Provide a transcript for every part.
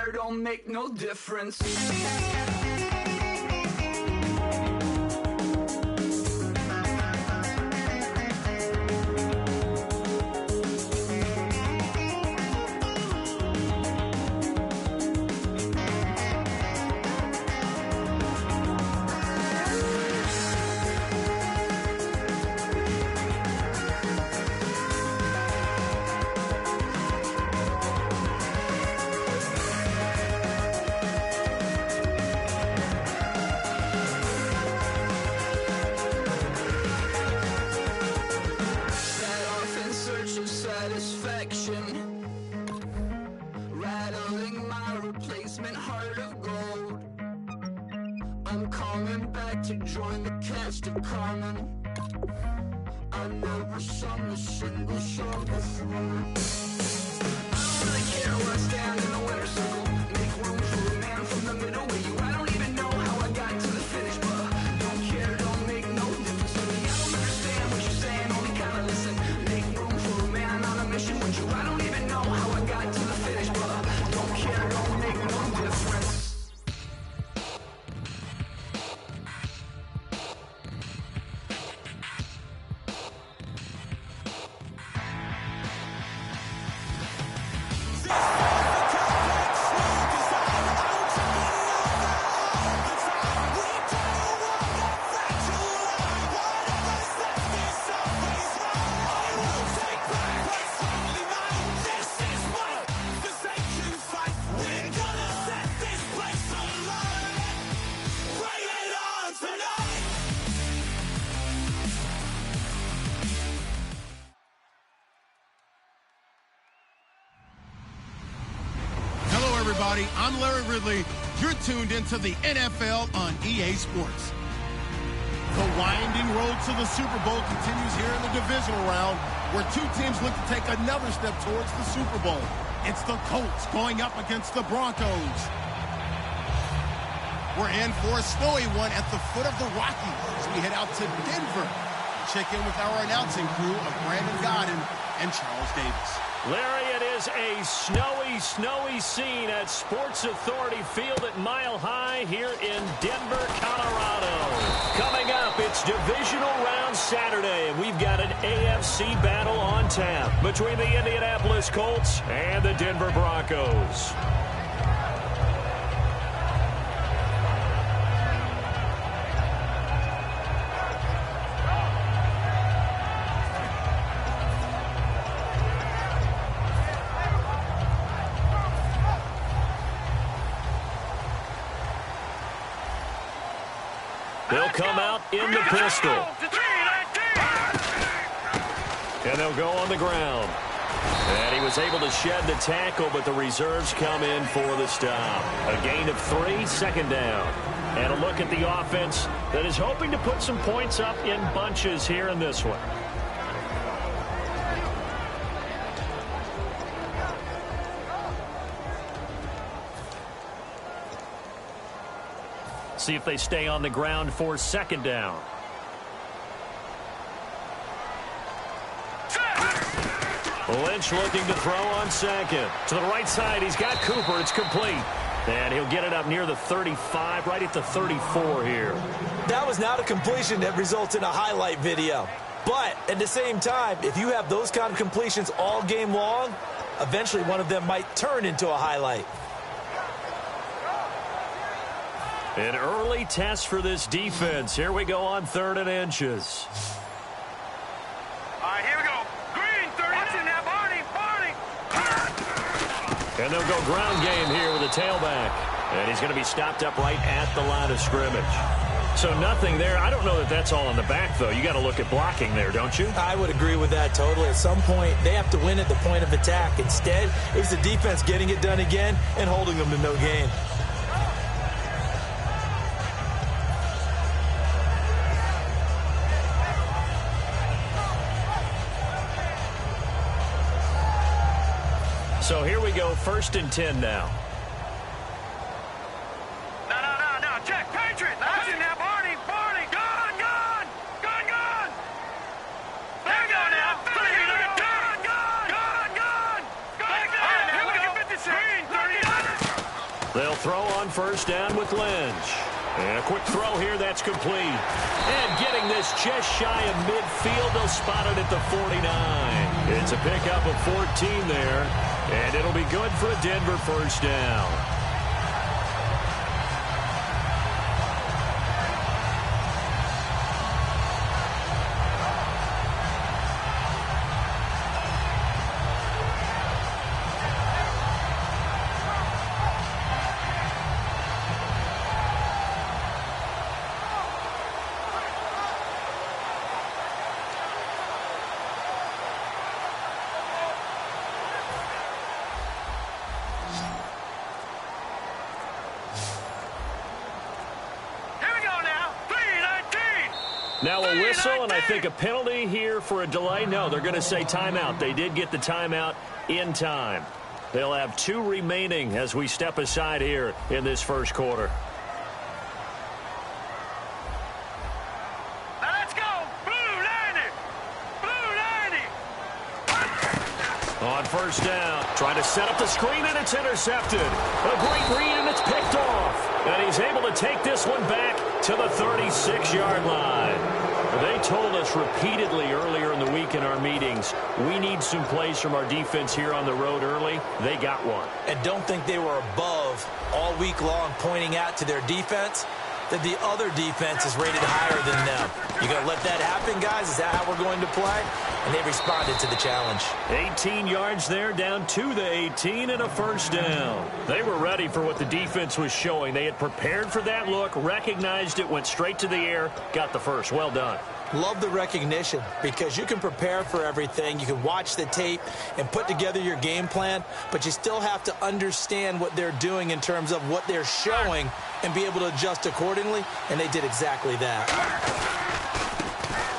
care, don't make no difference. Rattling my replacement heart of gold. I'm coming back to join the cast of Carmen. I never sung a single song before. I don't really care where I stand in the winner's circle. Make room for a man from the middle with you. I don't even know how I got to the finish, but don't care, don't make no difference to me. I don't understand what you're saying, only kinda listen. Make room for a man on a mission with you. I don't even know how I got to the finish, but don't care, don't make no difference. Everybody, I'm Larry Ridley. You're tuned into the NFL on EA Sports. The winding road to the Super Bowl continues here in the divisional round, where two teams look to take another step towards the Super Bowl. It's the Colts going up against the Broncos. We're in for a snowy one at the foot of the Rockies as we head out to Denver. Check in with our announcing crew of Brandon Godden and Charles Davis. Larry, it is a snowy scene at Sports Authority Field at Mile High here in Denver, Colorado. Coming up, it's Divisional Round Saturday, and we've got an AFC battle on tap between the Indianapolis Colts and the Denver Broncos. They'll come out in the pistol. And they'll go on the ground. And he was able to shed the tackle, but the reserves come in for the stop. A gain of 3, second down. And a look at the offense that is hoping to put some points up in bunches here in this one. See if they stay on the ground for second down. Lynch looking to throw on second. To the right side, he's got Cooper. It's complete. And he'll get it up near the 35, right at the 34 here. That was not a completion that results in a highlight video. But at the same time, if you have those kind of completions all game long, eventually one of them might turn into a highlight. An early test for this defense. Here we go on 3rd and inches. All right, here we go. Green, 30. Watch it now, Barney. And they'll go ground game here with a tailback. And he's going to be stopped up right at the line of scrimmage. So nothing there. I don't know that that's all in the back, though. You got to look at blocking there, don't you? I would agree with that totally. At some point, they have to win at the point of attack. Instead, it was the defense getting it done again and holding them to no gain. So here we go, 1st and 10 now. No, check, Patriot. Watch it now, Barney. Gone. There we go now. Gone. Here we go. 56. Green, 30. They'll throw on first down with Lynch. And a quick throw here, that's complete. And getting this just shy of midfield, they'll spot it at the 49. It's a pickup of 14 there, and it'll be good for a Denver first down. Now a whistle, and I think a penalty here for a delay. No, they're going to say timeout. They did get the timeout in time. They'll have 2 remaining as we step aside here in this first quarter. Let's go! Blue 90! Blue 90! On first down, trying to set up the screen, and it's intercepted. A great read, and it's picked off. And he's able to take this one back to the 36-yard line. They told us repeatedly earlier in the week in our meetings, we need some plays from our defense here on the road early. They got one. And don't think they were above all week long pointing out to their defense that the other defense is rated higher than them. You going to let that happen, guys? Is that how we're going to play? And they responded to the challenge. 18 yards there, down to the 18, and a first down. They were ready for what the defense was showing. They had prepared for that look, recognized it, went straight to the air, got the first. Well done. Love the recognition, because you can prepare for everything. You can watch the tape and put together your game plan, but you still have to understand what they're doing in terms of what they're showing and be able to adjust accordingly, and they did exactly that.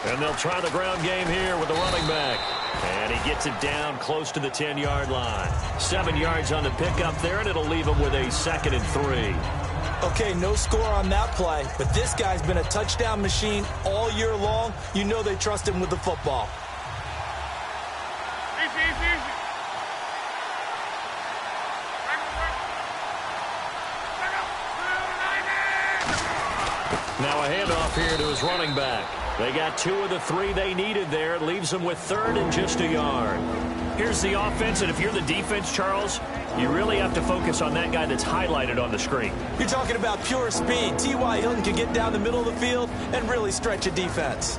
And they'll try the ground game here with the running back. And he gets it down close to the 10-yard line. 7 yards on the pickup there, and it'll leave him with a 2nd and 3. Okay, no score on that play, but this guy's been a touchdown machine all year long. You know they trust him with the football. Easy, easy, easy. Now a handoff here to his running back. They got 2 of the 3 they needed there. It leaves them with 3rd and just a yard. Here's the offense, and if you're the defense, Charles, you really have to focus on that guy that's highlighted on the screen. You're talking about pure speed. T.Y. Hilton can get down the middle of the field and really stretch a defense.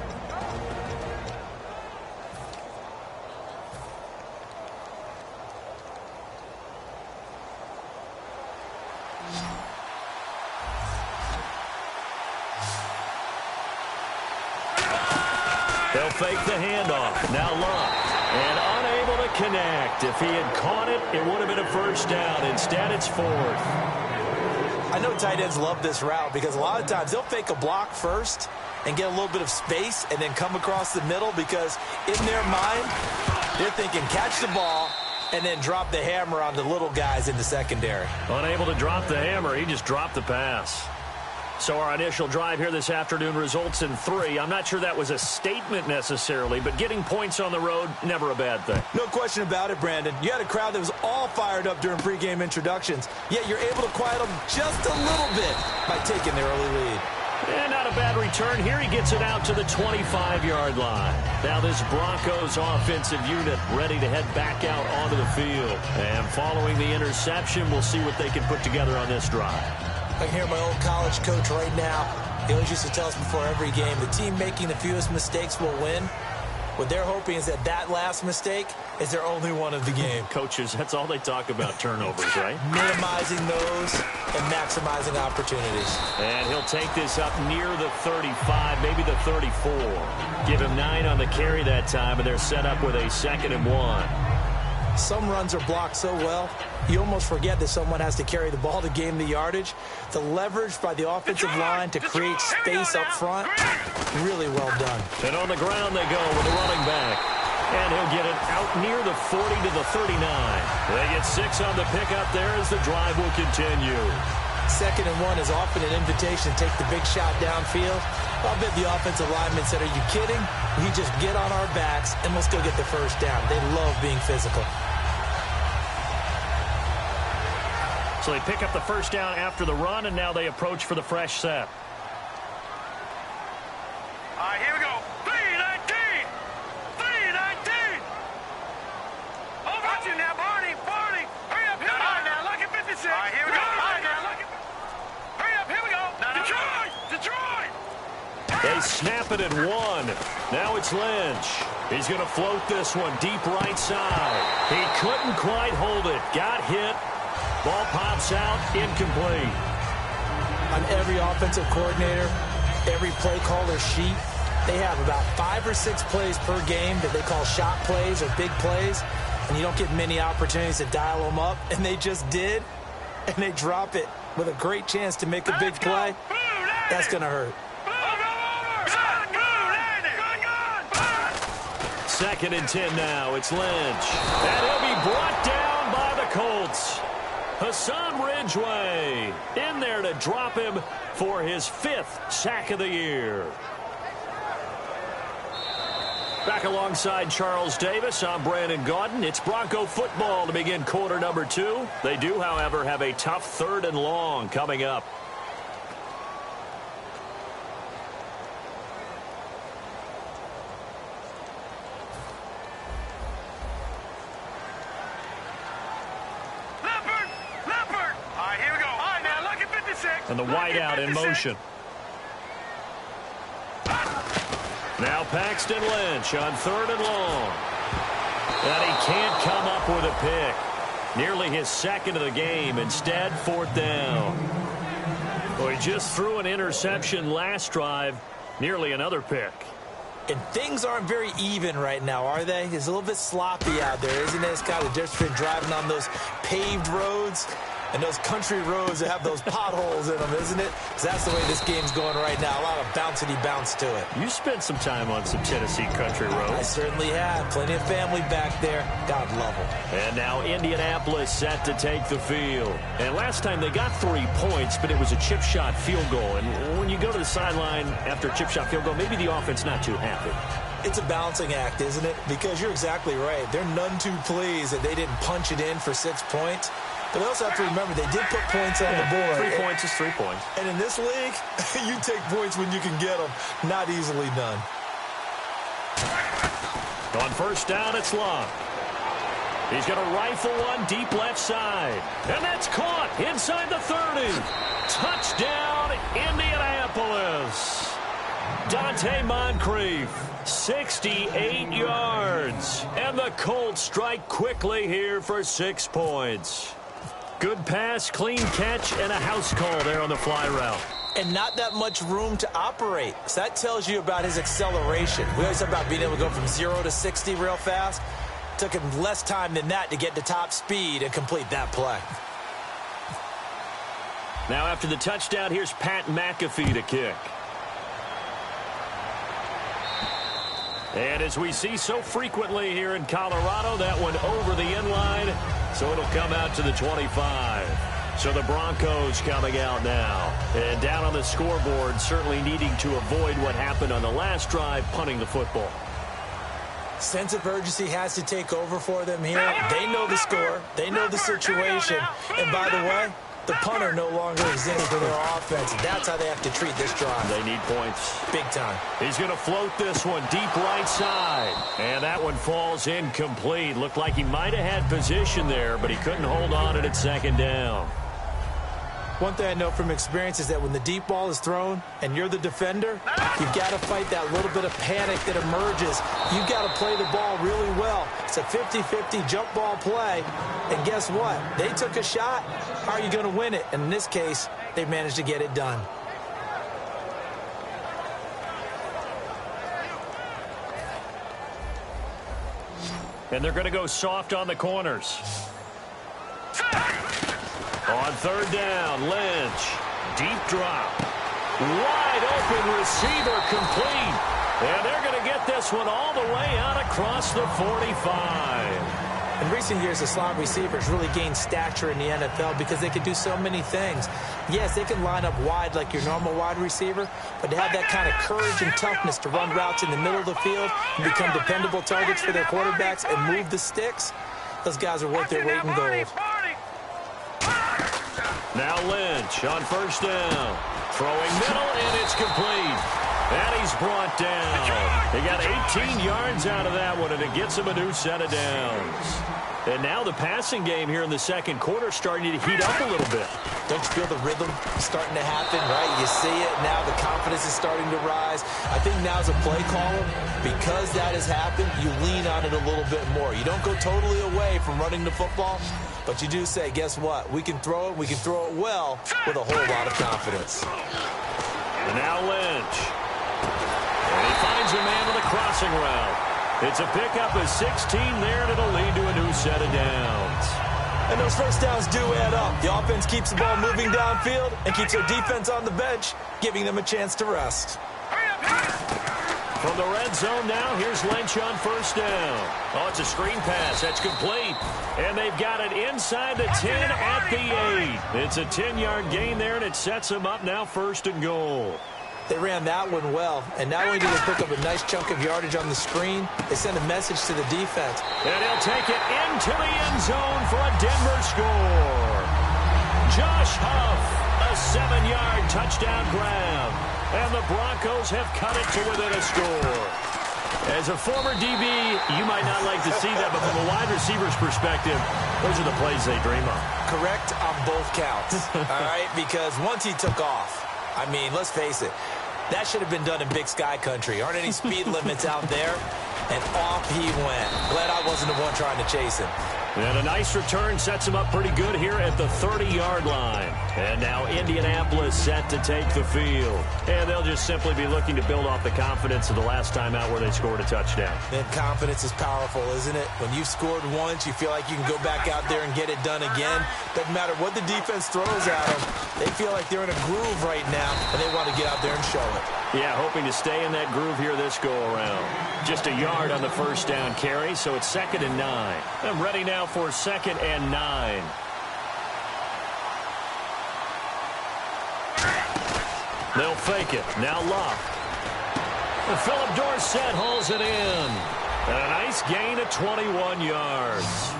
They'll fake the handoff. Now Luck. And unable to connect. If he had caught it, it would have been a first down. Instead, it's 4th. I know tight ends love this route because a lot of times they'll fake a block first and get a little bit of space and then come across the middle because in their mind, they're thinking catch the ball and then drop the hammer on the little guys in the secondary. Unable to drop the hammer, he just dropped the pass. So our initial drive here this afternoon results in 3. I'm not sure that was a statement necessarily, but getting points on the road, never a bad thing. No question about it, Brandon. You had a crowd that was all fired up during pregame introductions, yet you're able to quiet them just a little bit by taking the early lead. And not a bad return here. He gets it out to the 25-yard line. Now this Broncos offensive unit ready to head back out onto the field. And following the interception, we'll see what they can put together on this drive. I can hear my old college coach right now. He always used to tell us before every game, the team making the fewest mistakes will win. What they're hoping is that last mistake is their only one of the game. Coaches, that's all they talk about, turnovers, right? Minimizing those and maximizing opportunities. And he'll take this up near the 35, maybe the 34. Give him 9 on the carry that time, and they're set up with a 2nd and 1. Some runs are blocked so well, you almost forget that someone has to carry the ball to gain the yardage. The leverage by the offensive line to create space up front, really well done. And on the ground they go with the running back. And he'll get it out near the 40 to the 39. They get 6 on the pickup there as the drive will continue. 2nd and 1 is often an invitation to take the big shot downfield. I'll bet the offensive lineman said, are you kidding? We just get on our backs and let's go get the first down. They love being physical. So they pick up the first down after the run, and now they approach for the fresh set. All right, here we go. 3-19. 3-19. Over at you now, Barney. Hurry up. All right, now, look at 56. All right, here we go. All right, now, look at... Hurry up, here we go. Detroit. They snap it at 1. Now it's Lynch. He's going to float this one deep right side. He couldn't quite hold it. Got hit. Ball pops out. Incomplete. On every offensive coordinator, every play caller sheet, they have about 5 or 6 plays per game that they call shot plays or big plays, and you don't get many opportunities to dial them up, and they just did, and they drop it with a great chance to make a big play. That's going to hurt. Second and 10 now. It's Lynch. And he'll be brought down by the Colts. Hassan Ridgeway in there to drop him for his 5th sack of the year. Back alongside Charles Davis, I'm Brandon Gaudin. It's Bronco football to begin quarter number 2. They do, however, have a tough 3rd and long coming up. And the wideout in motion. Now Paxton Lynch on 3rd and long. And he can't come up with a pick. Nearly his 2nd of the game. Instead, 4th down. Well, he just threw an interception last drive. Nearly another pick. And things aren't very even right now, are they? It's a little bit sloppy out there, isn't it? It's got a difference between driving on those paved roads and those country roads that have those potholes in them, isn't it? Because that's the way this game's going right now. A lot of bouncy bounce to it. You spent some time on some Tennessee country roads. I certainly have. Plenty of family back there. God love them. And now Indianapolis set to take the field. And last time they got 3 points, but it was a chip shot field goal. And when you go to the sideline after a chip shot field goal, maybe the offense not too happy. It's a balancing act, isn't it? Because you're exactly right. They're none too pleased that they didn't punch it in for 6 points. But they also have to remember they did put points on the board. 3 points is 3 points. And in this league, you take points when you can get them. Not easily done. On first down, it's Love. He's going to rifle one deep left side. And that's caught inside the 30. Touchdown, Indianapolis. Dante Moncrief, 68 yards. And the Colts strike quickly here for 6 points. Good pass, clean catch, and a house call there on the fly route. And not that much room to operate. So that tells you about his acceleration. We always talk about being able to go from 0 to 60 real fast. Took him less time than that to get to top speed and complete that play. Now after the touchdown, here's Pat McAfee to kick. And as we see so frequently here in Colorado, that one over the end line, so it'll come out to the 25. So the Broncos coming out now. And down on the scoreboard, certainly needing to avoid what happened on the last drive, punting the football. Sense of urgency has to take over for them here. They know the score. They know the situation. And by the way, the punter no longer exists for their offense. That's how they have to treat this drive. They need points. Big time. He's going to float this one deep right side. And that one falls incomplete. Looked like he might have had position there, but he couldn't hold on it at 2nd down. One thing I know from experience is that when the deep ball is thrown and you're the defender, you've got to fight that little bit of panic that emerges. You've got to play the ball really well. It's a 50-50 jump ball play. And guess what? They took a shot. How are you going to win it? And in this case, they managed to get it done. And they're going to go soft on the corners. On 3rd down, Lynch. Deep drop. Wide open receiver complete. And they're going to get this one all the way out across the 45. In recent years, the slot receivers really gained stature in the NFL because they can do so many things. Yes, they can line up wide like your normal wide receiver, but to have that kind of courage and toughness to run routes in the middle of the field and become dependable targets for their quarterbacks and move the sticks, those guys are worth their weight in gold. Now Lynch on first down. Throwing middle, and it's complete. And he's brought down. He got 18 yards out of that one, and it gets him a new set of downs. And now the passing game here in the second quarter starting to heat up a little bit. Don't you feel the rhythm starting to happen, right? You see it now. The confidence is starting to rise. I think now's a play caller. Because that has happened, you lean on it a little bit more. You don't go totally away from running the football, but you do say, guess what? We can throw it. We can throw it well with a whole lot of confidence. And now Lynch. And he finds a man with a crossing route. It's a pickup of 16 there, and it'll lead to a new set of downs. And those first downs do add up. The offense keeps the ball moving downfield and keeps their defense on the bench, giving them a chance to rest. From the red zone now, here's Lynch on first down. Oh, it's a screen pass. That's complete. And they've got it inside the 10 at the 8. It's a 10-yard gain there, and it sets them up now first and goal. They ran that one well, and not only did they pick up a nice chunk of yardage on the screen, they sent a message to the defense. And he'll take it into the end zone for a Denver score. Josh Huff, a 7-yard touchdown grab. And the Broncos have cut it to within a score. As a former DB, you might not like to see that, but from a wide receiver's perspective, those are the plays they dream of. Correct on both counts, all right? Because once he took off, I mean, let's face it, that should have been done in Big Sky country. Aren't any speed limits out there? And off he went. Glad I wasn't the one trying to chase him. And a nice return sets him up pretty good here at the 30-yard line. And now Indianapolis set to take the field. And they'll just simply be looking to build off the confidence of the last time out where they scored a touchdown. And confidence is powerful, isn't it? When you've scored once, you feel like you can go back out there and get it done again. Doesn't matter what the defense throws at them. They feel like they're in a groove right now, and they want to get out there and show it. Yeah, hoping to stay in that groove here this go-around. Just a yard on the first down carry, so it's 2nd and 9. I'm ready now for 2nd and 9. They'll fake it. Now Luck. And Philip Dorsett hauls it in. And a nice gain of 21 yards.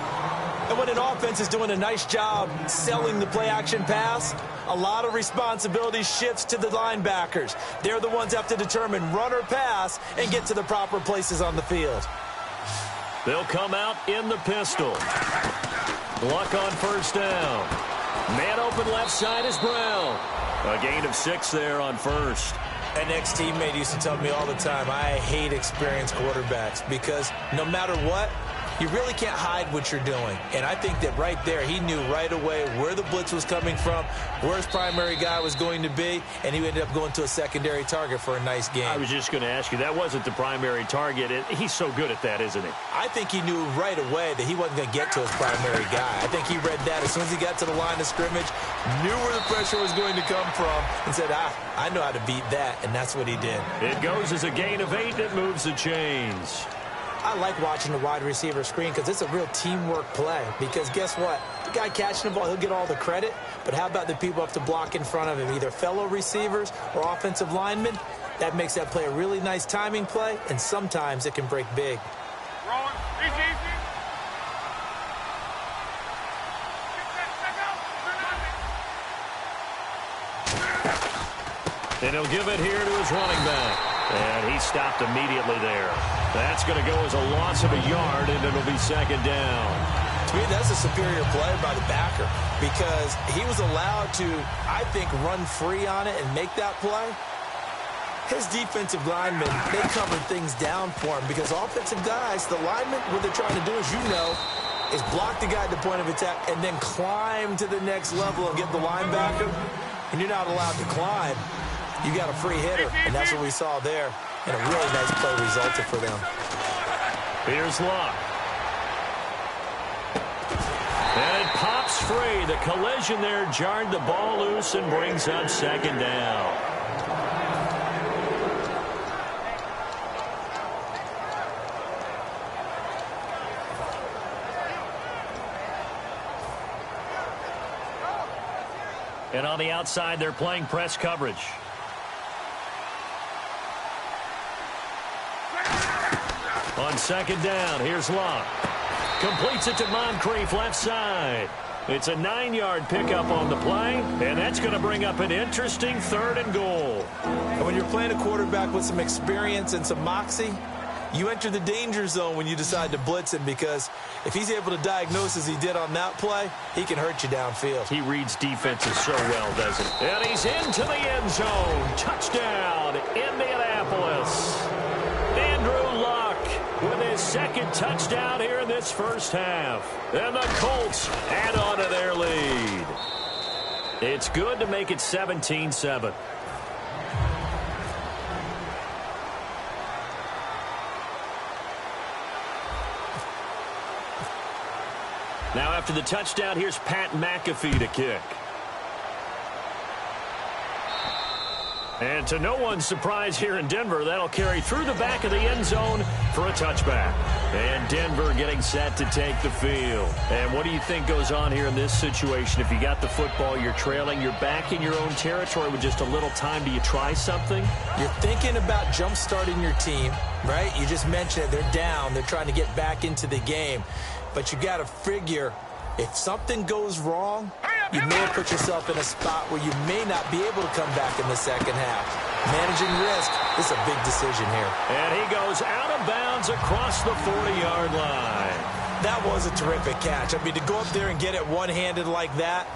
And when an offense is doing a nice job selling the play-action pass, a lot of responsibility shifts to the linebackers. They're the ones that have to determine run or pass and get to the proper places on the field. They'll come out in the pistol. Luck on first down. Man open left side is Brown. A gain of 6 there on first. An ex-teammate used to tell me all the time, I hate experienced quarterbacks because no matter what, you really can't hide what you're doing. And I think that right there, he knew right away where the blitz was coming from, where his primary guy was going to be, and he ended up going to a secondary target for a nice game. I was just going to ask you, that wasn't the primary target. He's so good at that, isn't he? I think he knew right away that he wasn't going to get to his primary guy. I think he read that as soon as he got to the line of scrimmage, knew where the pressure was going to come from, and said, I know how to beat that, and that's what he did. It goes as a gain of 8. It moves the chains. I like watching the wide receiver screen because it's a real teamwork play. Because guess what? The guy catching the ball, he'll get all the credit. But how about the people up to block in front of him, either fellow receivers or offensive linemen? That makes that play a really nice timing play, and sometimes it can break big. And he'll give it here to his running back. And he stopped immediately there. That's going to go as a loss of a yard, and it'll be 2nd down. To me, that's a superior play by the backer because he was allowed to, I think, run free on it and make that play. His defensive linemen, they covered things down for him because offensive guys, the linemen, what they're trying to do, as you know, is block the guy at the point of attack and then climb to the next level and get the linebacker. And you're not allowed to climb. You got a free hitter, and that's what we saw there. And a really nice play resulted for them. Here's Luck. And it pops free. The collision there jarred the ball loose and brings up 2nd down. And on the outside, they're playing press coverage. On 2nd down, here's Luck. Completes it to Moncrief left side. It's a 9-yard pickup on the play, and that's going to bring up an interesting 3rd and goal. And when you're playing a quarterback with some experience and some moxie, you enter the danger zone when you decide to blitz him, because if he's able to diagnose as he did on that play, he can hurt you downfield. He reads defenses so well, doesn't he? And he's into the end zone. Touchdown, Indianapolis. Andrew Luck with his 2nd touchdown here in this first half. And the Colts add on to their lead. It's good to make it 17-7. Now after the touchdown, here's Pat McAfee to kick. And to no one's surprise here in Denver, that'll carry through the back of the end zone for a touchback. And Denver getting set to take the field. And what do you think goes on here in this situation? If you got the football, you're trailing, you're back in your own territory with just a little time. Do you try something? You're thinking about jump-starting your team, right? You just mentioned it. They're down. They're trying to get back into the game. But you got to figure, if something goes wrong, you may have put yourself in a spot where you may not be able to come back in the second half. Managing risk is a big decision here. And he goes out of bounds across the 40-yard line. That was a terrific catch. I mean, to go up there and get it one-handed like that,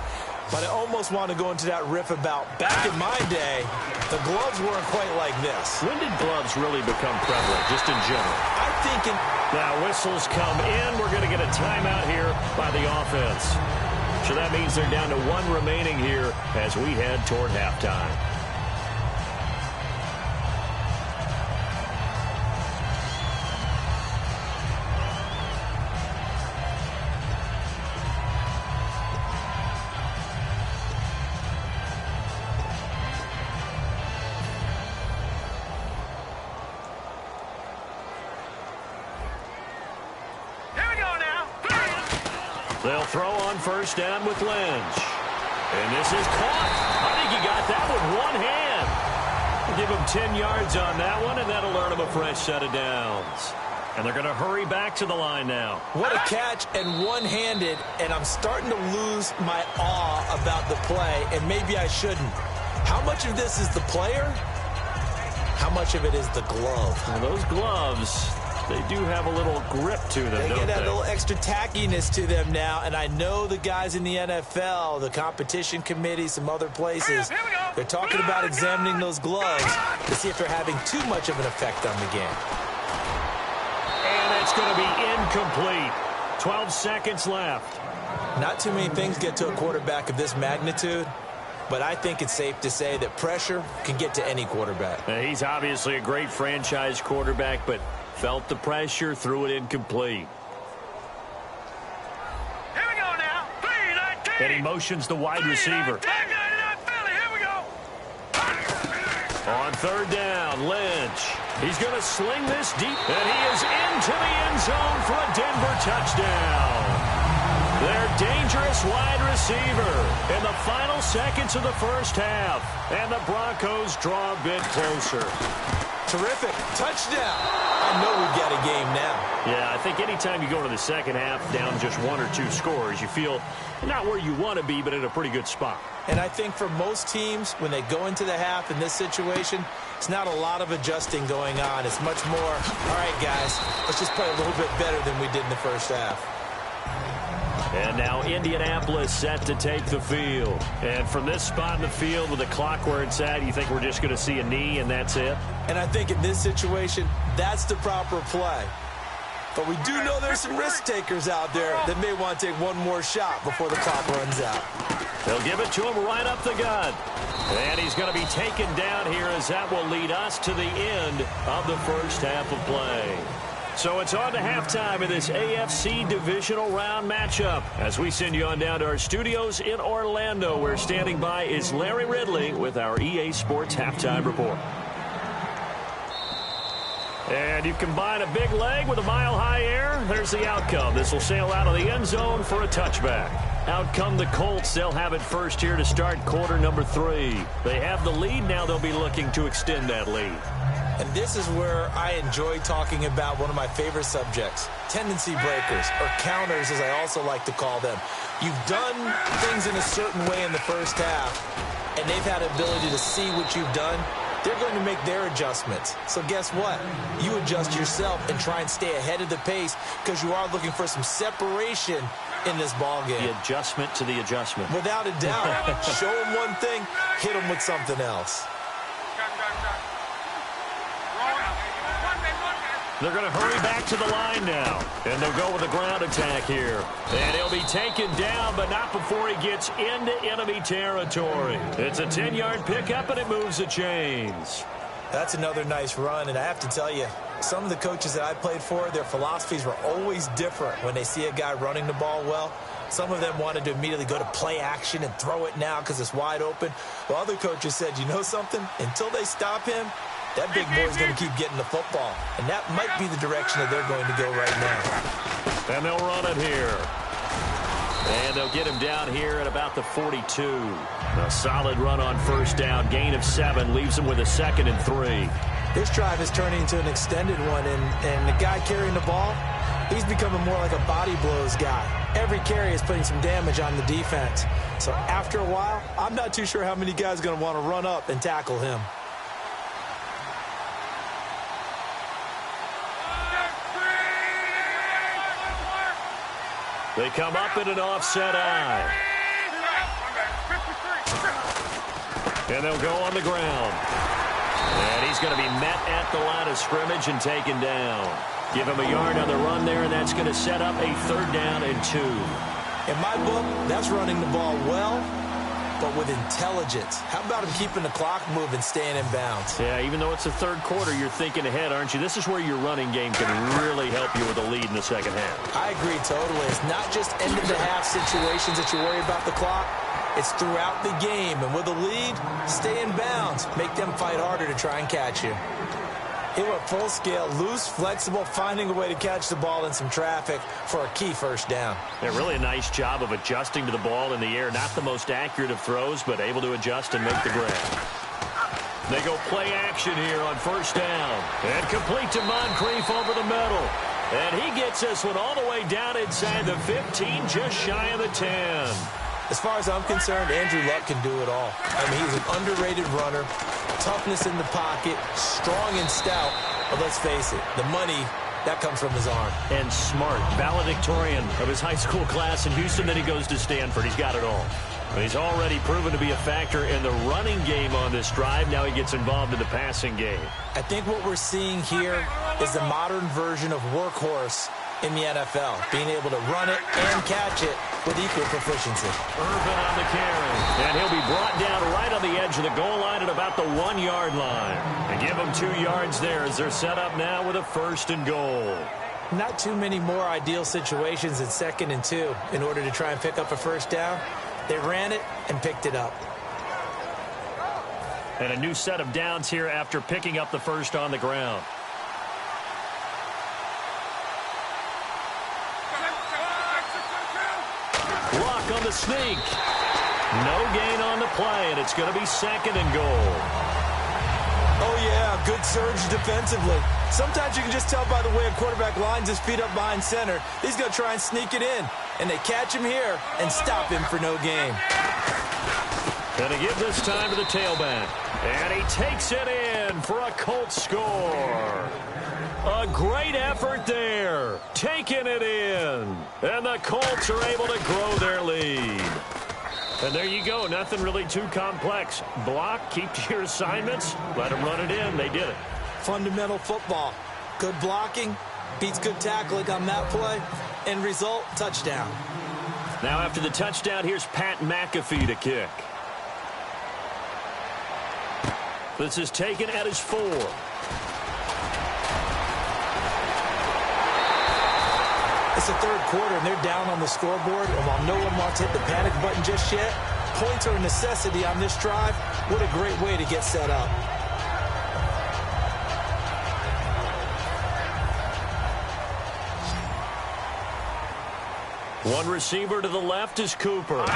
but I almost want to go into that riff about back in my day, the gloves weren't quite like this. When did gloves really become prevalent, just in general? I'm thinking... Now whistles come in. We're going to get a timeout here by the offense. So that means they're down to 1 remaining here as we head toward halftime. They'll throw on first down with Lynch. And this is caught. I think he got that with one hand. Give him 10 yards on that one, and that'll earn him a fresh set of downs. And they're going to hurry back to the line now. What a catch, and one-handed, and I'm starting to lose my awe about the play, and maybe I shouldn't. How much of this is the player? How much of it is the glove? Well, those gloves... they do have a little grip to them, don't they? They get a little extra tackiness to them now, and I know the guys in the NFL, the competition committee, some other places, they're talking about examining those gloves to see if they're having too much of an effect on the game. And it's going to be incomplete. 12 seconds left. Not too many things get to a quarterback of this magnitude, but I think it's safe to say that pressure can get to any quarterback. He's obviously a great franchise quarterback, but felt the pressure, threw it incomplete. Here we go now. 3-19. And he motions the wide receiver. Here we go. On third down, Lynch. He's going to sling this deep, and he is into the end zone for a Denver touchdown. Their dangerous wide receiver in the final seconds of the first half. And the Broncos draw a bit closer. Terrific. Touchdown. I know we've got a game now. Yeah, I think anytime you go into the second half down just 1 or 2 scores, you feel not where you want to be, but in a pretty good spot. And I think for most teams, when they go into the half in this situation, it's not a lot of adjusting going on. It's much more, all right, guys, let's just play a little bit better than we did in the first half. And now Indianapolis set to take the field. And from this spot in the field with the clock where it's at, you think we're just going to see a knee and that's it? And I think in this situation, that's the proper play. But we do know there's some risk takers out there that may want to take one more shot before the clock runs out. They'll give it to him right up the gut. And he's going to be taken down here as that will lead us to the end of the first half of play. So it's on to halftime in this AFC divisional round matchup. As we send you on down to our studios in Orlando, where standing by is Larry Ridley with our EA Sports Halftime Report. And you combine a big leg with a mile-high air, there's the outcome. This will sail out of the end zone for a touchback. Out come the Colts. They'll have it first here to start quarter number 3. They have the lead. Now they'll be looking to extend that lead. And this is where I enjoy talking about one of my favorite subjects, tendency breakers, or counters as I also like to call them. You've done things in a certain way in the first half, and they've had the ability to see what you've done. They're going to make their adjustments. So guess what? You adjust yourself and try and stay ahead of the pace because you are looking for some separation in this ball game. The adjustment to the adjustment. Without a doubt. Show them one thing, hit them with something else. They're going to hurry back to the line now. And they'll go with a ground attack here. And he'll be taken down, but not before he gets into enemy territory. It's a 10-yard pickup, and it moves the chains. That's another nice run, and I have to tell you, some of the coaches that I played for, their philosophies were always different when they see a guy running the ball well. Some of them wanted to immediately go to play action and throw it now because it's wide open. While other coaches said, you know something? Until they stop him, that big boy's going to keep getting the football. And that might be the direction that they're going to go right now. And they'll run it here. And they'll get him down here at about the 42. A solid run on first down. Gain of 7 leaves him with a 2nd and 3. This drive is turning into an extended one, and the guy carrying the ball, he's becoming more like a body blows guy. Every carry is putting some damage on the defense. So after a while, I'm not too sure how many guys are going to want to run up and tackle him. They come up in an offset eye. And they'll go on the ground. And he's going to be met at the line of scrimmage and taken down. Give him a yard on the run there, and that's going to set up a 3rd down and 2. In my book, that's running the ball well, but with intelligence. How about him keeping the clock moving, staying in bounds? Yeah, even though it's the 3rd quarter, you're thinking ahead, aren't you? This is where your running game can really help you with a lead in the 2nd half. I agree totally. It's not just end-of-the-half situations that you worry about the clock. It's throughout the game. And with a lead, stay in bounds. Make them fight harder to try and catch you. He went full scale, loose, flexible, finding a way to catch the ball in some traffic for a key first down. Yeah, really a nice job of adjusting to the ball in the air. Not the most accurate of throws, but able to adjust and make the grab. They go play action here on first down. And complete to Moncrief over the middle. And he gets this one all the way down inside the 15, just shy of the 10. As far as I'm concerned, Andrew Luck can do it all. I mean, he's an underrated runner, toughness in the pocket, strong and stout. But let's face it, the money, that comes from his arm. And smart, valedictorian of his high school class in Houston. Then he goes to Stanford. He's got it all. And he's already proven to be a factor in the running game on this drive. Now he gets involved in the passing game. I think what we're seeing here is the modern version of workhorse in the NFL, being able to run it and catch it with equal proficiency. Urban on the carry, and he'll be brought down right on the edge of the goal line at about the 1-yard line. And give him 2 yards there as they're set up now with a 1st and goal. Not too many more ideal situations than 2nd and 2 in order to try and pick up a first down. They ran it and picked it up. And a new set of downs here after picking up the 1st on the ground. Block on the sneak. No gain on the play, and it's going to be 2nd and goal. Oh, yeah, good surge defensively. Sometimes you can just tell by the way a quarterback lines his feet up behind center. He's going to try and sneak it in. And they catch him here and stop him for no gain. Going to give this time to the tailback. And he takes it in for a Colts score. A great effort there. Taking it in. And the Colts are able to grow their lead. And there you go. Nothing really too complex. Block, keep to your assignments, let them run it in. They did it. Fundamental football. Good blocking, beats good tackling on that play. End result, touchdown. Now after the touchdown, here's Pat McAfee to kick. This is taken at his 4. It's the 3rd quarter, and they're down on the scoreboard. And while no one wants to hit the panic button just yet, points are a necessity on this drive. What a great way to get set up. One receiver to the left is Cooper.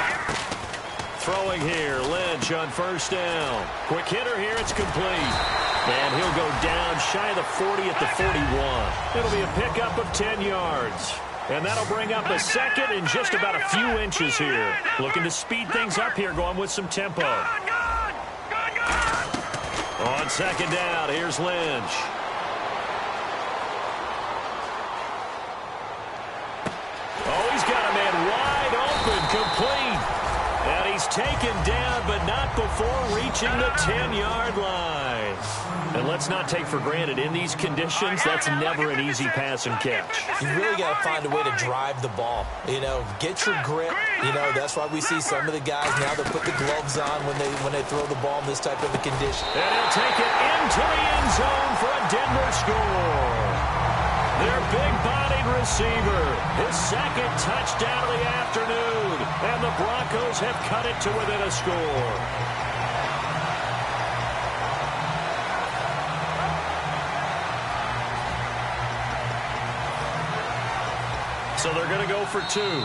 Throwing here, Lynch on first down. Quick hitter here, it's complete. And he'll go down shy of the 40 at the 41. It'll be a pickup of 10 yards. And that'll bring up a second and just about a few inches here. Looking to speed things up here, going with some tempo. On second down, here's Lynch. Oh, he's got a man wide open, complete. And he's taken down, but not before reaching the 10-yard line. And let's not take for granted, in these conditions, that's never an easy pass and catch. You really got to find a way to drive the ball. You know, get your grip. You know, that's why we see some of the guys now that put the gloves on when they throw the ball in this type of a condition. And he'll take it into the end zone for a Denver score. Their big-bodied receiver, his second touchdown of the afternoon, and the Broncos have cut it to within a score. So they're going to go for two.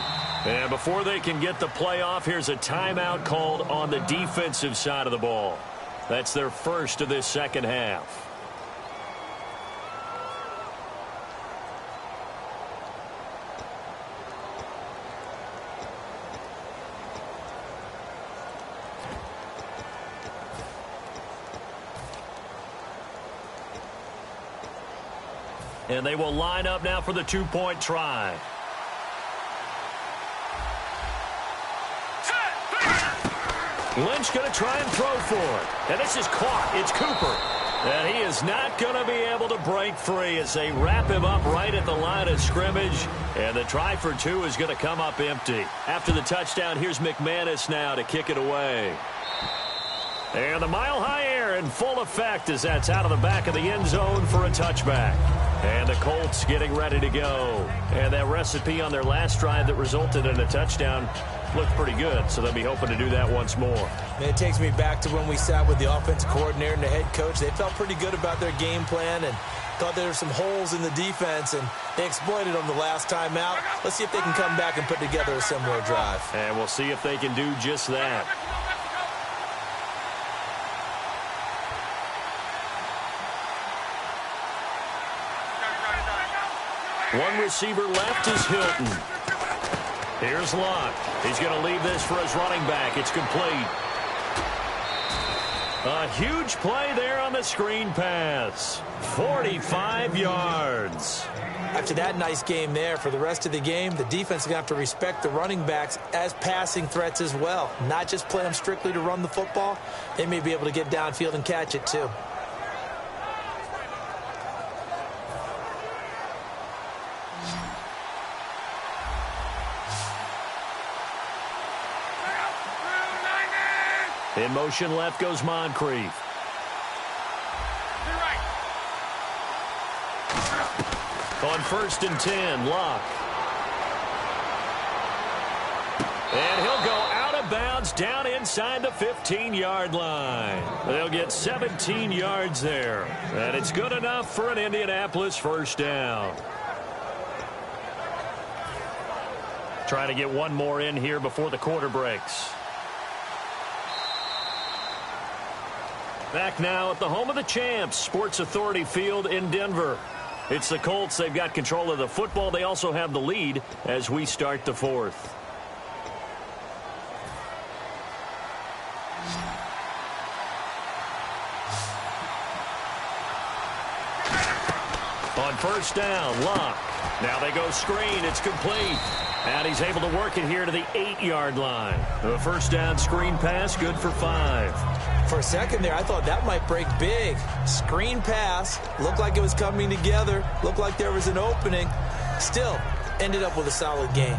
And before they can get the play off, here's a timeout called on the defensive side of the ball. That's their first of this second half. And they will line up now for the two-point try. Lynch going to try and throw for it. And this is caught. It's Cooper. And he is not going to be able to break free as they wrap him up right at the line of scrimmage. And the try for two is going to come up empty. After the touchdown, here's McManus now to kick it away. And the mile-high air in full effect as that's out of the back of the end zone for a touchback. And the Colts getting ready to go. And that recipe on their last drive that resulted in a touchdown looked pretty good, so they'll be hoping to do that once more. And it takes me back to when we sat with the offensive coordinator and the head coach. They felt pretty good about their game plan and thought there were some holes in the defense, and they exploited them the last time out. Let's see if they can come back and put together a similar drive. And we'll see if they can do just that. One receiver left is Hilton. Here's Luck. He's going to leave this for his running back. It's complete. A huge play there on the screen pass. 45 yards. After that nice game there, for the rest of the game, the defense is going to have to respect the running backs as passing threats as well. Not just play them strictly to run the football. They may be able to get downfield and catch it too. In motion left goes Moncrief. On 1st and 10, Luck. And he'll go out of bounds down inside the 15-yard line. They'll get 17 yards there. And it's good enough for an Indianapolis first down. Trying to get one more in here before the quarter breaks. Back now at the home of the champs, Sports Authority Field in Denver. It's the Colts. They've got control of the football. They also have the lead as we start the fourth. On first down, Luck. Now they go screen. It's complete. And he's able to work it here to the 8-yard line. The first down screen pass, good for 5. For a second there, I thought that might break big. Screen pass. Looked like it was coming together. Looked like there was an opening. Still, ended up with a solid game.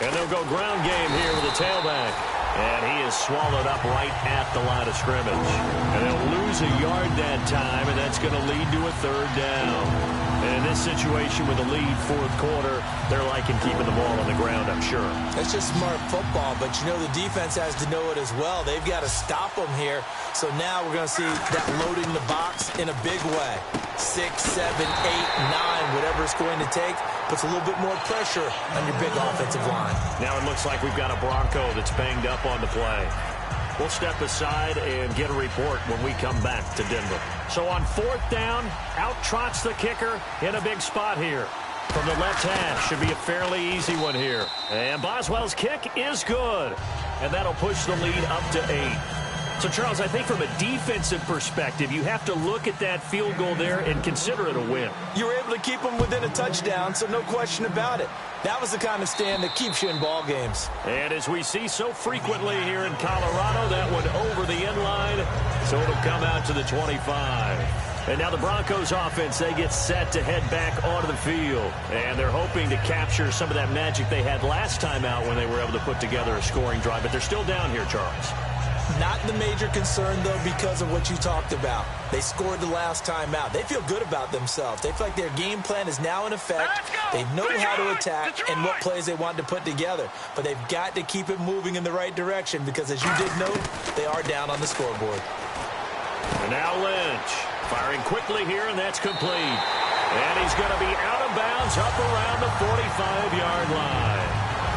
And they'll go ground game here with the tailback. And he is swallowed up right at the line of scrimmage. And they'll lose gains a yard that time, and that's going to lead to a third down. And in this situation with a lead, fourth quarter, they're liking keeping the ball on the ground, I'm sure. That's just smart football, but you know the defense has to know it as well. They've got to stop them here. So now we're going to see that loading the box in a big way. 6, 7, 8, 9, whatever it's going to take, puts a little bit more pressure on your big offensive line. Now it looks like we've got a Bronco that's banged up on the play. We'll step aside and get a report when we come back to Denver. So on fourth down, out trots the kicker in a big spot here. From the left hash, should be a fairly easy one here. And Boswell's kick is good. And that'll push the lead up to 8. So, Charles, I think from a defensive perspective, you have to look at that field goal there and consider it a win. You were able to keep them within a touchdown, so no question about it. That was the kind of stand that keeps you in ball games. And as we see so frequently here in Colorado, that one over the end line, so it'll come out to the 25. And now the Broncos offense, they get set to head back onto the field. And they're hoping to capture some of that magic they had last time out when they were able to put together a scoring drive. But they're still down here, Charles. Not the major concern, though, because of what you talked about. They scored the last time out. They feel good about themselves. They feel like their game plan is now in effect. They know how to attack and what plays they want to put together. But they've got to keep it moving in the right direction because, as you did note, they are down on the scoreboard. And now Lynch firing quickly here, and that's complete. And he's going to be out of bounds up around the 45-yard line.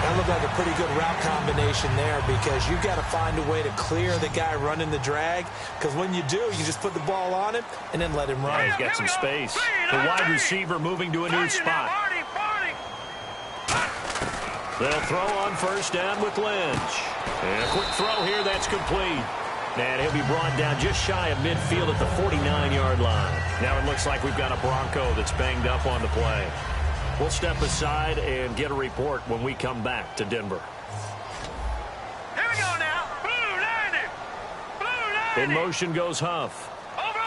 That looked like a pretty good route combination there because you've got to find a way to clear the guy running the drag because when you do, you just put the ball on him and then let him run. He's got some space. The wide receiver moving to a new spot. They'll throw on first down with Lynch. And a quick throw here, that's complete. And he'll be brought down just shy of midfield at the 49-yard line. Now it looks like we've got a Bronco that's banged up on the play. We'll step aside and get a report when we come back to Denver. Here we go now. Blue 90. Blue 90. In motion goes Huff. Over.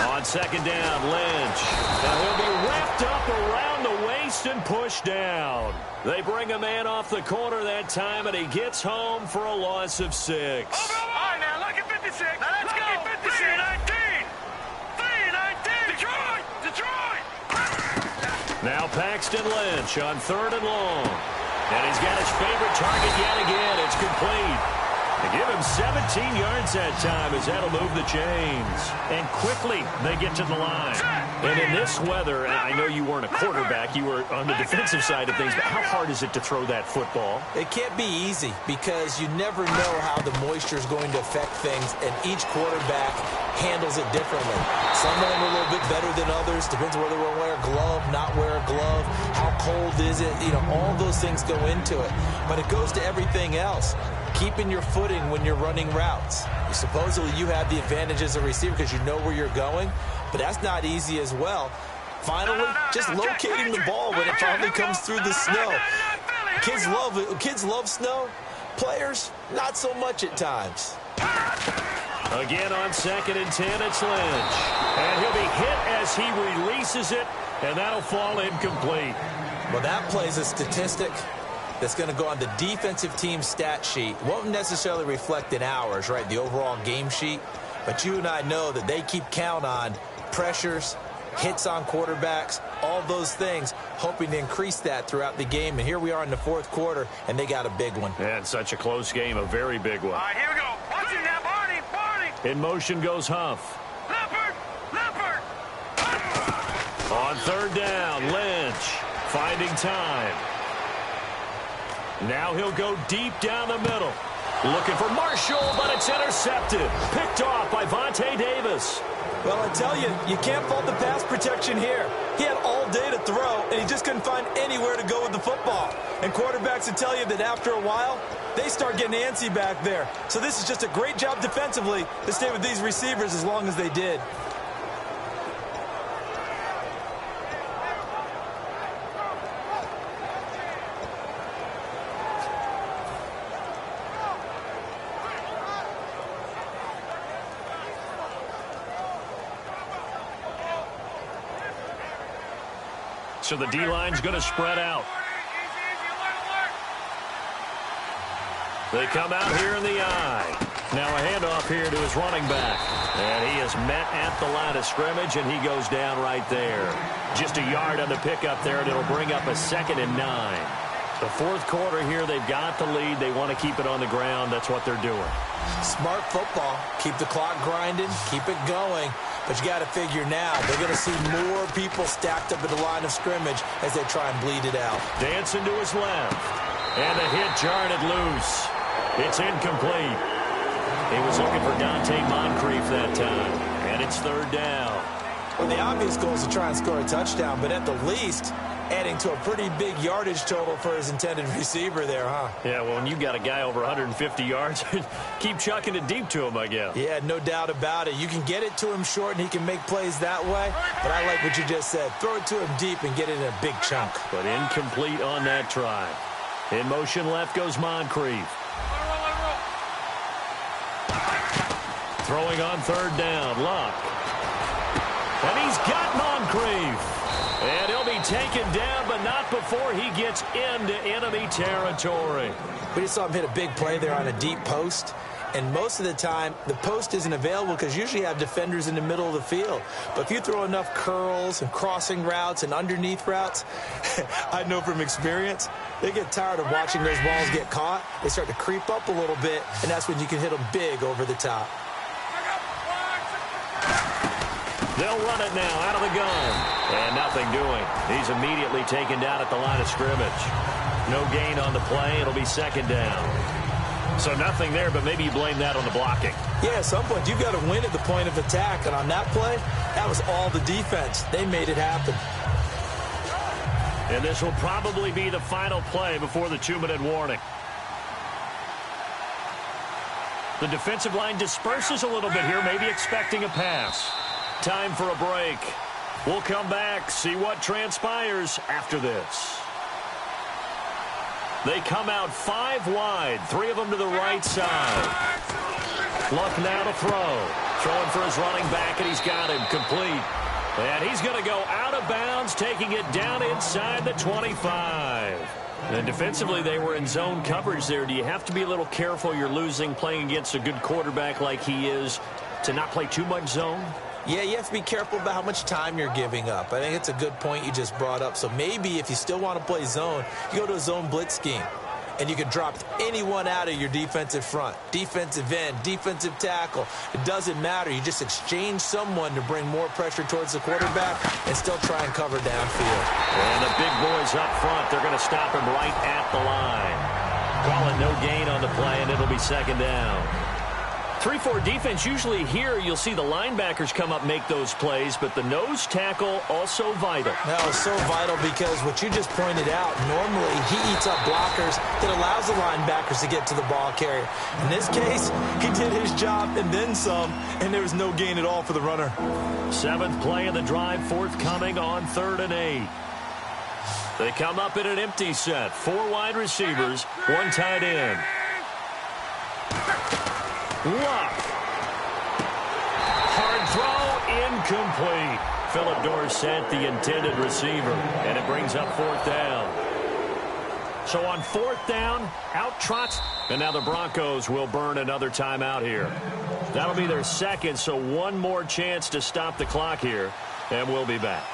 On second down, Lynch. And he'll be wrapped up around the waist and pushed down. They bring a man off the corner that time, and he gets home for a loss of 6. Over. All right, now, look at 56. Now, let's go. 56. 319. Now Paxton Lynch on third and long. And he's got his favorite target yet again. It's complete. They give him 17 yards that time as that'll move the chains. And quickly they get to the line. And in this weather, I know you weren't a quarterback. You were on the defensive side of things. But how hard is it to throw that football? It can't be easy because you never know how the moisture is going to affect things. And each quarterback handles it differently. Some of them are a little bit better than others. Depends whether we'll wear a glove, not wear a glove. How cold is it? You know, all those things go into it. But it goes to everything else. Keeping your footing when you're running routes. Supposedly you have the advantage as a receiver because you know where you're going, but that's not easy as well. Finally, just locating the ball when it finally comes through the snow. Kids love snow. Players, not so much at times. Again on second and 10, it's Lynch. And he'll be hit as he releases it, and that'll fall incomplete. Well, that plays a statistic that's going to go on the defensive team stat sheet. Won't necessarily reflect in ours, right, the overall game sheet. But you and I know that they keep count on pressures, hits on quarterbacks, all those things, hoping to increase that throughout the game. And here we are in the fourth quarter, and they got a big one. And such a close game, a very big one. All right, here we go. Watch it now, Barney. In motion goes Huff. Leopard. On third down, Lynch finding time. Now he'll go deep down the middle. Looking for Marshall, but it's intercepted. Picked off by Vontae Davis. Well, I tell you, you can't fault the pass protection here. He had all day to throw, and he just couldn't find anywhere to go with the football. And quarterbacks will tell you that after a while, they start getting antsy back there. So this is just a great job defensively to stay with these receivers as long as they did. So the D-line's going to spread out. They come out here in the I. Now a handoff here to his running back. And he is met at the line of scrimmage, and he goes down right there. Just a yard on the pickup there, and it'll bring up a 2nd and 9. The fourth quarter here, they've got the lead. They want to keep it on the ground. That's what they're doing. Smart football. Keep the clock grinding. Keep it going. But you got to figure now, they're going to see more people stacked up at the line of scrimmage as they try and bleed it out. Dancing to his left. And a hit jarred it loose. It's incomplete. He was looking for Dante Moncrief that time. And it's 3rd down. Well, the obvious goal is to try and score a touchdown, but at the least, adding to a pretty big yardage total for his intended receiver there, huh? Yeah, well, when you got a guy over 150 yards, keep chucking it deep to him, I guess. Yeah, no doubt about it. You can get it to him short, and he can make plays that way. But I like what you just said. Throw it to him deep and get it in a big chunk. But incomplete on that try. In motion left goes Moncrief. Throwing on 3rd down, Luck. And he's got Moncrief. And he'll be taken down, but not before he gets into enemy territory. We just saw him hit a big play there on a deep post. And most of the time, the post isn't available because usually you have defenders in the middle of the field. But if you throw enough curls and crossing routes and underneath routes, I know from experience, they get tired of watching those balls get caught. They start to creep up a little bit, and that's when you can hit them big over the top. They'll run it now out of the gun. And nothing doing. He's immediately taken down at the line of scrimmage. No gain on the play. It'll be 2nd down. So nothing there, but maybe you blame that on the blocking. Yeah, at some point, you've got to win at the point of attack. And on that play, that was all the defense. They made it happen. And this will probably be the final play before the 2-minute warning. The defensive line disperses a little bit here, maybe expecting a pass. Time for a break. We'll come back, see what transpires after this. They come out 5 wide, 3 of them to the right side. Luck now to throw. Throwing for his running back, and he's got him complete. And he's going to go out of bounds, taking it down inside the 25. And defensively, they were in zone coverage there. Do you have to be a little careful? You're losing, playing against a good quarterback like he is, to not play too much zone? Yeah, you have to be careful about how much time you're giving up. I think it's a good point you just brought up. So maybe if you still want to play zone, you go to a zone blitz scheme. And you can drop anyone out of your defensive front. Defensive end, defensive tackle. It doesn't matter. You just exchange someone to bring more pressure towards the quarterback and still try and cover downfield. And the big boys up front, they're going to stop him right at the line. Call it no gain on the play, and it'll be 2nd down. 3-4 defense, usually here you'll see the linebackers come up, make those plays, but the nose tackle also vital. No, it's so vital because what you just pointed out, normally he eats up blockers that allows the linebackers to get to the ball carrier. In this case, he did his job and then some, and there was no gain at all for the runner. 7th play of the drive forthcoming on 3rd and 8. They come up in an empty set. 4 wide receivers, 1 tight end. Luck. Hard throw, incomplete. Philip Dorsett, the intended receiver, and it brings up 4th down. So on 4th down, out trots, and now the Broncos will burn another timeout here. That'll be their 2nd, so 1 more chance to stop the clock here, and we'll be back.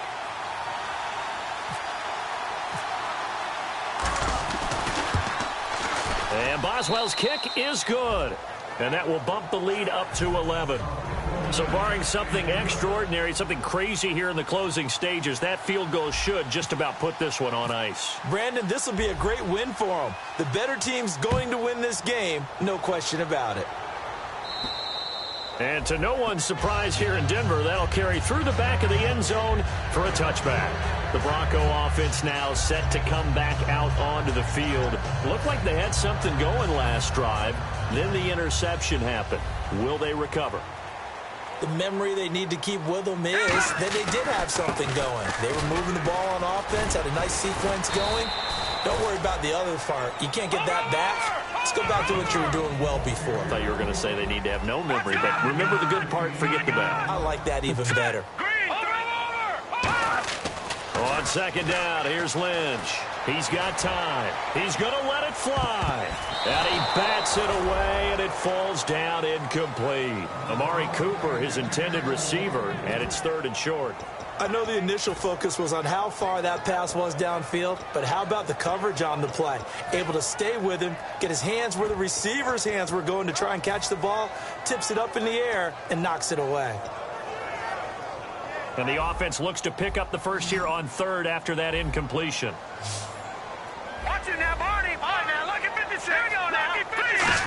And Boswell's kick is good. And that will bump the lead up to 11. So barring something extraordinary, something crazy here in the closing stages, that field goal should just about put this one on ice. Brandon, this will be a great win for them. The better team's going to win this game, no question about it. And to no one's surprise here in Denver, that'll carry through the back of the end zone for a touchback. The Bronco offense now set to come back out onto the field. Looked like they had something going last drive. Then the interception happened. Will they recover? The memory they need to keep with them is that they did have something going. They were moving the ball on offense, had a nice sequence going. Don't worry about the other part. You can't get that back. Let's go back to what you were doing well before. I thought you were going to say they need to have no memory, but remember the good part, forget the bad. I like that even better. On 2nd down, here's Lynch. He's got time. He's going to let it fly. And he bats it away, and it falls down incomplete. Amari Cooper, his intended receiver, and it's 3rd and short. I know the initial focus was on how far that pass was downfield, but how about the coverage on the play? Able to stay with him, get his hands where the receiver's hands were going to try and catch the ball, tips it up in the air, and knocks it away. And the offense looks to pick up the first here on 3rd after that incompletion. Watch it now, Barney. All right, now, look at 56. Here we go now. 56.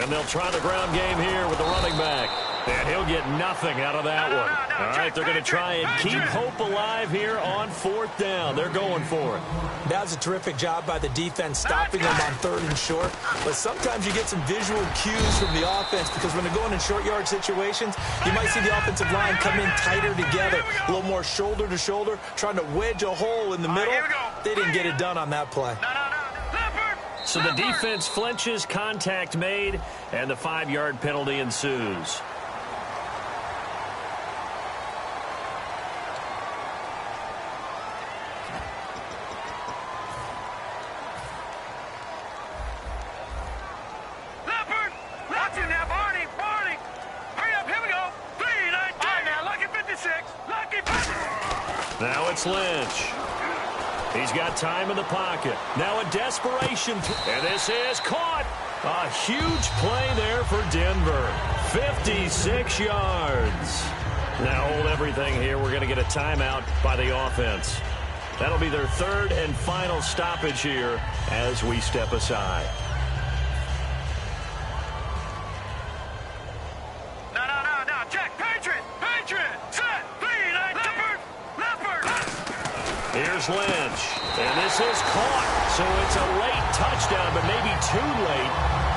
And they'll try the ground game here with the running back. And he'll get nothing out of that one. All right, they're going to try and keep hope alive here on 4th down. They're going for it. That was a terrific job by the defense stopping them on 3rd and short. But sometimes you get some visual cues from the offense because when they're going in short yard situations, you might see the offensive line come in tighter together, a little more shoulder to shoulder, trying to wedge a hole in the middle. They didn't get it done on that play. So the defense flinches, contact made, and the 5-yard penalty ensues. Now it's Lynch. He's got time in the pocket. Now a desperation. And this is caught. A huge play there for Denver. 56 yards. Now hold everything here. We're going to get a timeout by the offense. That'll be their 3rd and final stoppage here as we step aside. No. Check. Patriot. Set. Leopard. Here's Lynch. And this is caught. So it's a late touchdown, but maybe too late.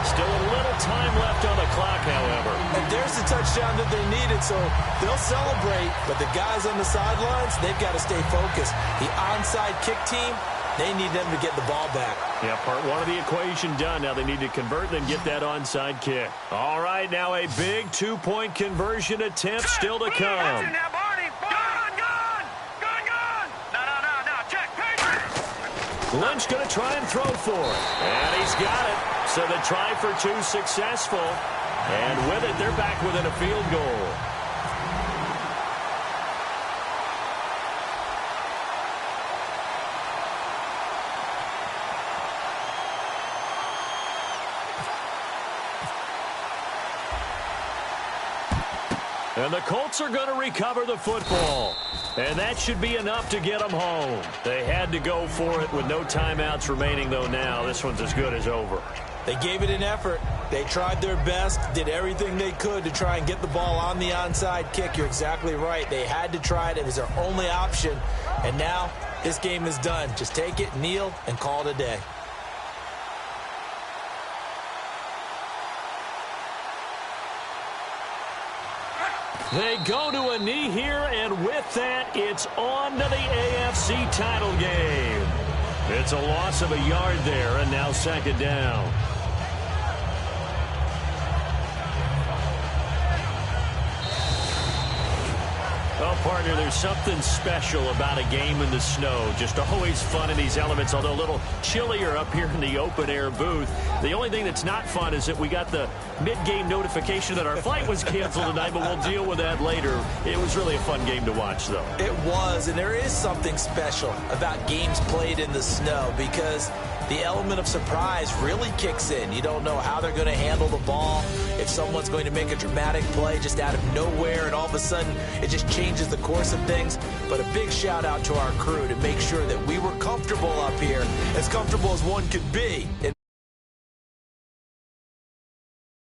Still a little time left on the clock, however. And there's the touchdown that they needed, so they'll celebrate. But the guys on the sidelines, they've got to stay focused. The onside kick team, they need them to get the ball back. Yeah, part 1 of the equation done. Now they need to convert and then get that onside kick. All right, now a big 2-point conversion attempt still to come. Lynch going to try and throw for it. And he's got it. So the try for 2 successful. And with it, they're back within a field goal. And the Colts are going to recover the football. And that should be enough to get them home. They had to go for it with no timeouts remaining, though now. This one's as good as over. They gave it an effort. They tried their best, did everything they could to try and get the ball on the onside kick. You're exactly right. They had to try it. It was their only option. And now this game is done. Just take it, kneel, and call it a day. They go to a knee here, and with that, it's on to the AFC title game. It's a loss of a yard there, and now 2nd down. Well, partner, there's something special about a game in the snow. Just always fun in these elements, although a little chillier up here in the open-air booth. The only thing that's not fun is that we got the mid-game notification that our flight was canceled tonight, but we'll deal with that later. It was really a fun game to watch, though. It was, and there is something special about games played in the snow because the element of surprise really kicks in. You don't know how they're going to handle the ball, if someone's going to make a dramatic play just out of nowhere, and all of a sudden it just changes the course of things. But a big shout out to our crew to make sure that we were comfortable up here, as comfortable as one could be in